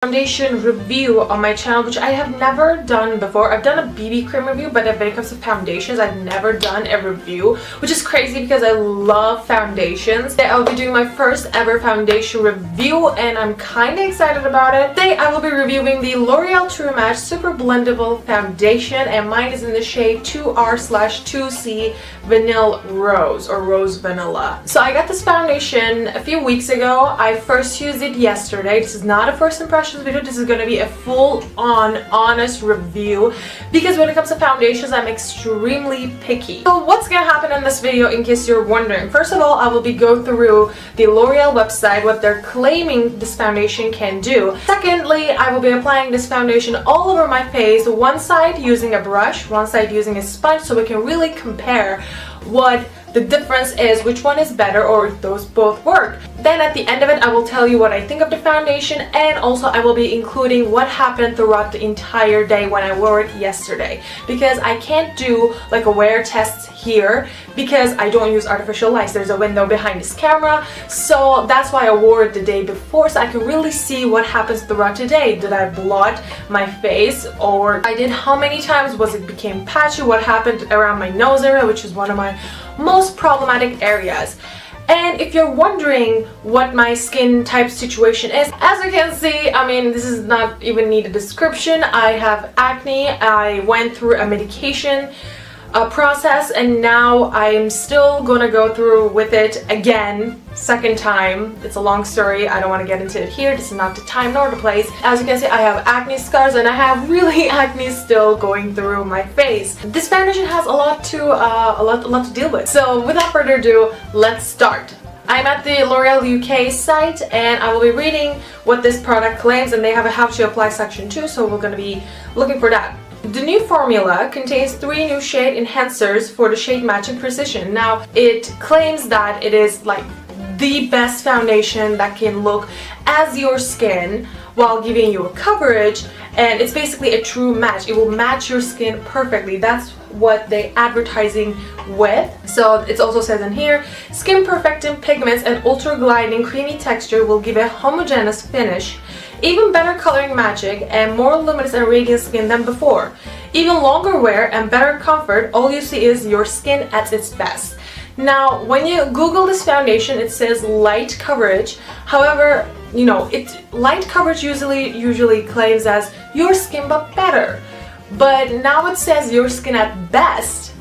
Foundation review on my channel, which I have never done before. I've done a BB cream review, but when it comes to foundations, I've never done a review, which is crazy because I love foundations. Today I'll be doing my first ever foundation review and I'm kind of excited about it. Today I will be reviewing the L'Oreal True Match Super Blendable Foundation, and mine is in the shade 2R/2C Vanilla Rose or Rose Vanilla. So I got this foundation a few weeks ago. I first used it yesterday. This is not a first impression video. This is going to be a full-on honest review because when it comes to foundations, I'm extremely picky. So what's going to happen in this video, in case you're wondering? First of all, I will be going through the L'Oreal website, what they're claiming this foundation can do. Secondly, I will be applying this foundation all over my face, one side using a brush, one side using a sponge, so we can really compare what the difference is, which one is better, or if those both work. Then at the end of it, I will tell you what I think of the foundation, and also I will be including what happened throughout the entire day when I wore it yesterday, because I can't do like a wear test here because I don't use artificial lights. There's a window behind this camera, so that's why I wore it the day before, so I can really see what happens throughout the day. Did I blot my face, or I did how many times? Was it became patchy? What happened around my nose area, which is one of my most problematic areas. And if you're wondering what my skin type situation is, as you can see, I mean, this is not even need a description. I have acne. I went through a medication process, and now I'm still gonna go through with it again, second time. It's a long story. I don't want to get into it here. This is not the time nor the place. As you can see, I have acne scars and I have really acne still going through my face. This foundation has a lot to deal with. So without further ado, let's start. I'm at the L'Oreal UK site and I will be reading what this product claims, and they have a how to apply section too, so we're going to be looking for that. The new formula contains 3 new shade enhancers for the shade matching precision. Now, it claims that it is like the best foundation that can look as your skin while giving you a coverage, and it's basically a true match. It will match your skin perfectly. That's what they're advertising with. So it also says in here, skin perfecting pigments and ultra gliding creamy texture will give a homogeneous finish, even better coloring magic, and more luminous and radiant skin than before. Even longer wear and better comfort, all you see is your skin at its best. Now, when you Google this foundation, it says light coverage. However, you know, light coverage usually claims as your skin but better. But now it says your skin at best.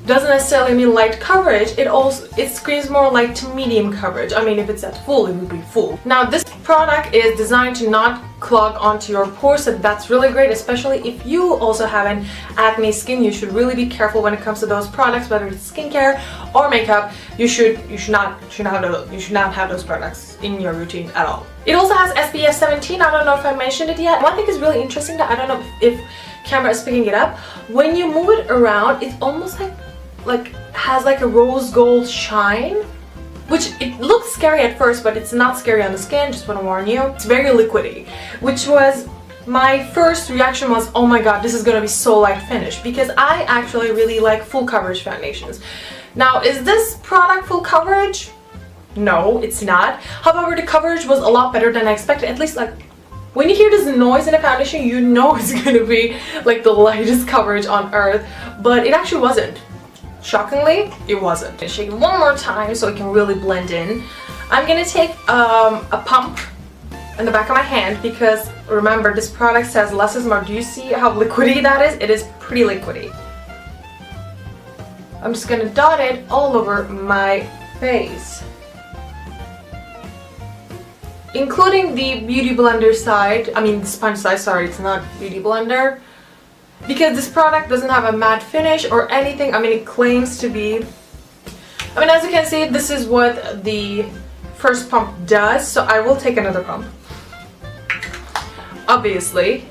Doesn't necessarily mean light coverage. It screams more light to medium coverage. I mean, if it's at full, it would be full. Now, this product is designed to not clog onto your pores, so that's really great, especially if you also have an acne skin. You should really be careful when it comes to those products, whether it's skincare or makeup. You should not have those products in your routine at all. It also has SPF 17. I don't know if I mentioned it yet. One thing is really interesting that I don't know if camera is picking it up. When you move it around, it's almost like has like a rose gold shine, which it looks scary at first, but it's not scary on the skin, just want to warn you. It's very liquidy, which was my first reaction was, oh my god, this is gonna be so light finish, because I actually really like full coverage foundations. Now, is this product full coverage? No, it's not. However, the coverage was a lot better than I expected. At least, like, when you hear this noise in a foundation, you know it's gonna be like the lightest coverage on earth, but it actually wasn't. Shockingly, it wasn't. Shake it one more time so it can really blend in. I'm gonna take a pump in the back of my hand, because remember, this product says less is more. Do you see how liquidy that is? It is pretty liquidy. I'm just gonna dot it all over my face, including the beauty blender side. I mean, the sponge side, sorry, it's not beauty blender. Because this product doesn't have a matte finish or anything. I mean, it claims to be. I mean, as you can see, this is what the first pump does. So I will take another pump. Obviously.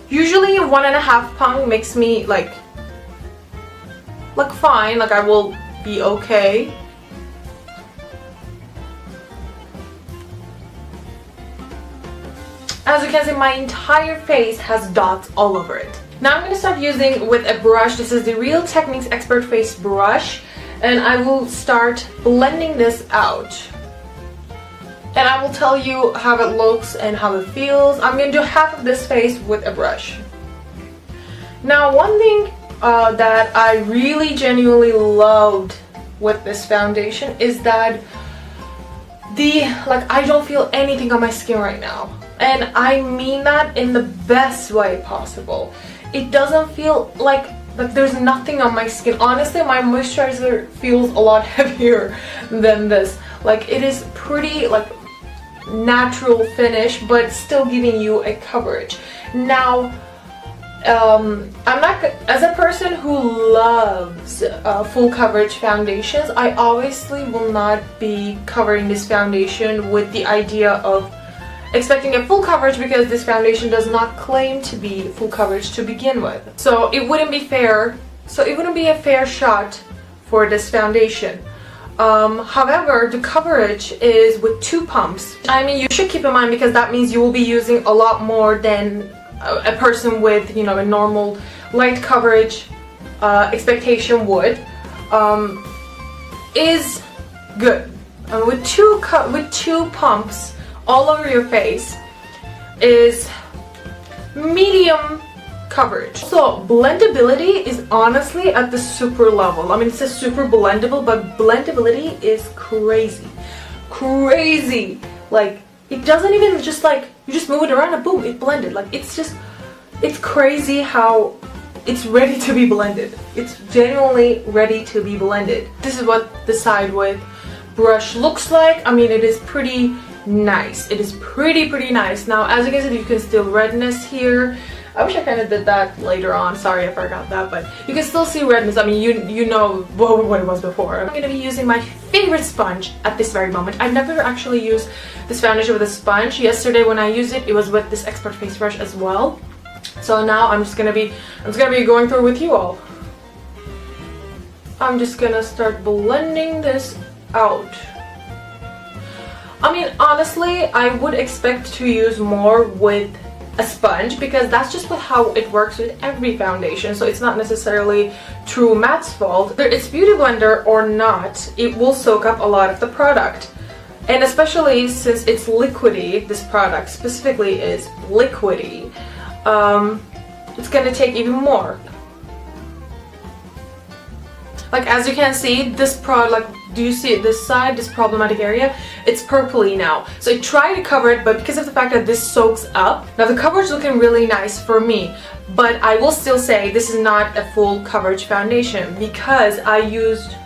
Usually 1.5 pump makes me like fine. Like, I will be okay. As you can see, my entire face has dots all over it. Now I'm going to start using with a brush. This is the Real Techniques Expert Face Brush, and I will start blending this out. and I will tell you how it looks and how it feels. I'm gonna do half of this face with a brush. Now, one thing that I really genuinely loved with this foundation is that I don't feel anything on my skin right now, and I mean that in the best way possible. It doesn't feel like there's nothing on my skin. Honestly, my moisturizer feels a lot heavier than this. Like, it is pretty natural finish, but still giving you a coverage. Now, I'm not, as a person who loves full coverage foundations, I obviously will not be covering this foundation with the idea of expecting a full coverage, because this foundation does not claim to be full coverage to begin with. So it wouldn't be fair. So it wouldn't be a fair shot for this foundation. However, the coverage is with 2 pumps. I mean, you should keep in mind, because that means you will be using a lot more than a person with, you know, a normal light coverage expectation would. Is good. With two pumps all over your face is medium coverage. So blendability is honestly at the super level. I mean, it says super blendable, but blendability is crazy. Like, it doesn't even just you just move it around and boom, it blended. Like, it's crazy how it's ready to be blended. It's genuinely ready to be blended. This is what the side with brush looks like. I mean, it is pretty nice. It is pretty nice. Now, as you can see, you can still redness here. I wish I kind of did that later on. Sorry, I forgot that, but you can still see redness. I mean, you know what it was before. I'm going to be using my favorite sponge at this very moment. I've never actually used this foundation with a sponge. Yesterday when I used it, it was with this Expert face brush as well. So now I'm just gonna be going through with you all. I'm just gonna start blending this out. I mean, honestly, I would expect to use more with a sponge, because that's just how it works with every foundation. So it's not necessarily True Matte's fault. Whether it's Beauty Blender or not, it will soak up a lot of the product. And especially since it's liquidy, this product specifically is liquidy, it's gonna take even more. Like, as you can see, this product, do you see it, this side, this problematic area, it's purpley now. So I try to cover it, but because of the fact that this soaks up, now the coverage is looking really nice for me, but I will still say this is not a full coverage foundation, because I used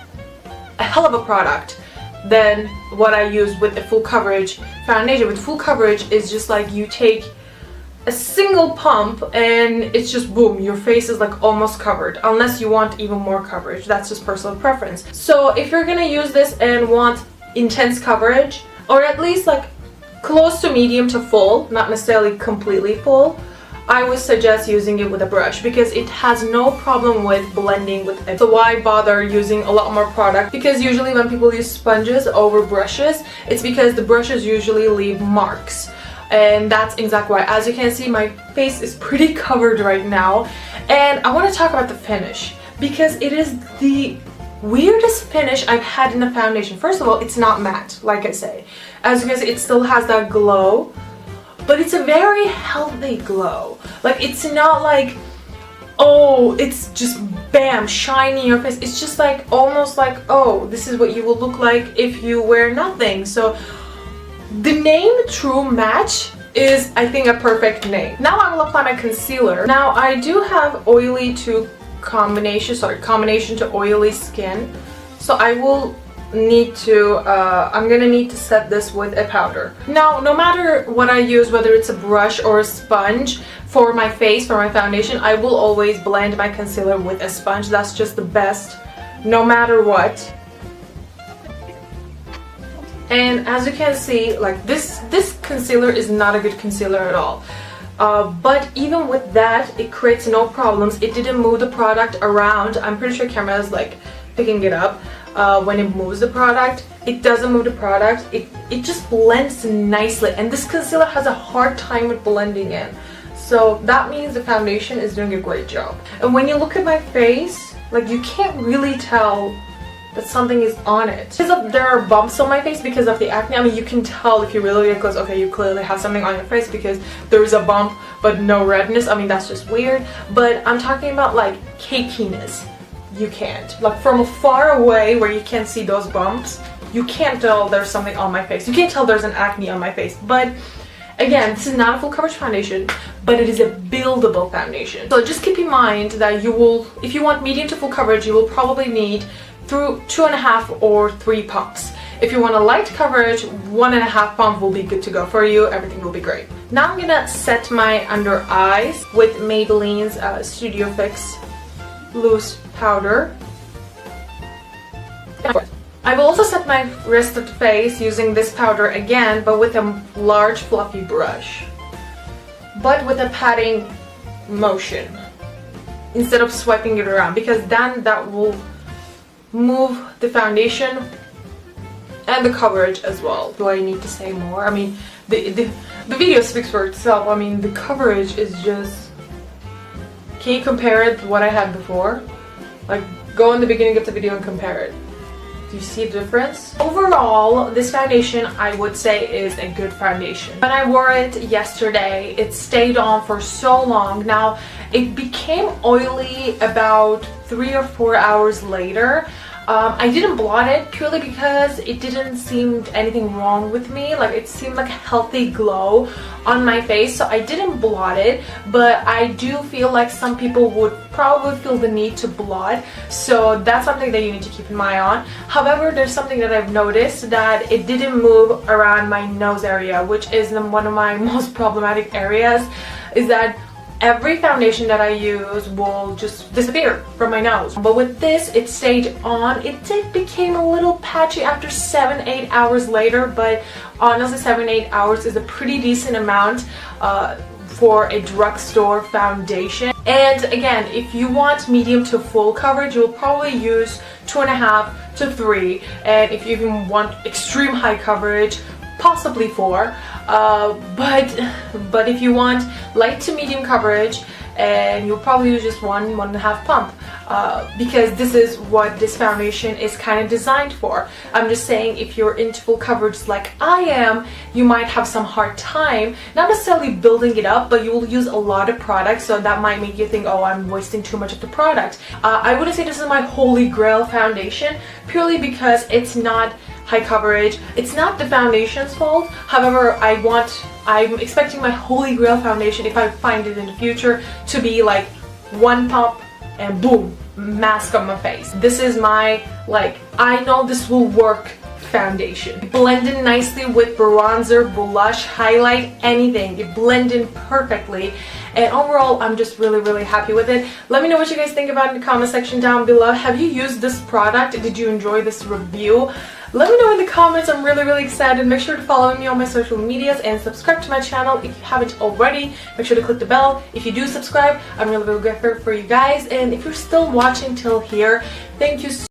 a hell of a product than what I used with a full coverage foundation. With full coverage, it's just like you take a single pump and it's just boom, your face is like almost covered, unless you want even more coverage. That's just personal preference. So if you're gonna use this and want intense coverage, or at least like close to medium to full, not necessarily completely full, I would suggest using it with a brush, because it has no problem with blending with it. So why bother using a lot more product? Because usually when people use sponges over brushes, it's because the brushes usually leave marks. And that's exactly why. As you can see, my face is pretty covered right now. And I want to talk about the finish, because it is the weirdest finish I've had in a foundation. First of all, it's not matte, like I say. As you can see, it still has that glow, but it's a very healthy glow. Like, it's not like, oh, it's just bam, shiny in your face. It's just like, almost like, oh, this is what you will look like if you wear nothing. So the name True Match is, I think, a perfect name. Now I will apply my concealer. Now I do have oily to combination to oily skin, so I will need to, I'm gonna need to set this with a powder. Now, no matter what I use, whether it's a brush or a sponge for my face, for my foundation, I will always blend my concealer with a sponge. That's just the best, no matter what. And as you can see, like this concealer is not a good concealer at all. But even with that, it creates no problems. It didn't move the product around. I'm pretty sure camera is like picking it up when it moves the product. It doesn't move the product. It just blends nicely. And this concealer has a hard time with blending in. So that means the foundation is doing a great job. And when you look at my face, like, you can't really tell that something is on it. Because there are bumps on my face because of the acne. I mean, you can tell if you really get close, okay, you clearly have something on your face because there is a bump but no redness. I mean, that's just weird. But I'm talking about like cakiness. You can't. Like from far away where you can't see those bumps, you can't tell there's something on my face. You can't tell there's an acne on my face. But again, this is not a full coverage foundation, but it is a buildable foundation. So just keep in mind that you will, if you want medium to full coverage, you will probably need through 2.5 or 3 pumps. If you want a light coverage, 1.5 pump will be good to go for you. Everything will be great. Now I'm gonna set my under eyes with Maybelline's Studio Fix loose powder. I will also set my rest of the face using this powder again, but with a large fluffy brush, but with a patting motion instead of swiping it around, because then that will move the foundation and the coverage as well. Do I need to say more? I mean, the video speaks for itself. I mean, the coverage is just... Can you compare it to what I had before? Like, go in the beginning of the video and compare it. Do you see a difference? Overall, this foundation I would say is a good foundation. When I wore it yesterday, it stayed on for so long. Now, it became oily about 3 or 4 hours later. I didn't blot it purely because it didn't seem anything wrong with me. Like, it seemed like a healthy glow on my face, so I didn't blot it. But I do feel like some people would probably feel the need to blot, so that's something that you need to keep an eye on. However, there's something that I've noticed, that it didn't move around my nose area, which is one of my most problematic areas, is that every foundation that I use will just disappear from my nose. But with this, it stayed on. It did became a little patchy after 7-8 hours later, but honestly 7-8 hours is a pretty decent amount for a drugstore foundation. And again, if you want medium to full coverage, you'll probably use 2.5 to 3, and if you even want extreme high coverage, possibly 4. But if you want light to medium coverage, and you'll probably use just 1.5 pump, because this is what this foundation is kind of designed for. I'm just saying, if you're into full coverage like I am, you might have some hard time, not necessarily building it up, but you will use a lot of product, so that might make you think, oh, I'm wasting too much of the product. I wouldn't say this is my holy grail foundation, purely because it's not high coverage. It's not the foundation's fault. However, I'm expecting my holy grail foundation, if I find it in the future, to be like 1 pump and boom, mask on my face. This is my, like, I know this will work foundation. It blended nicely with bronzer, blush, highlight, anything. It blended perfectly. And overall, I'm just really happy with it. Let me know what you guys think about it in the comment section down below. Have you used this product? Did you enjoy this review? Let me know in the comments. I'm really excited. Make sure to follow me on my social medias and subscribe to my channel if you haven't already. Make sure to click the bell. If you do subscribe, I'm really grateful for you guys. And if you're still watching till here, thank you so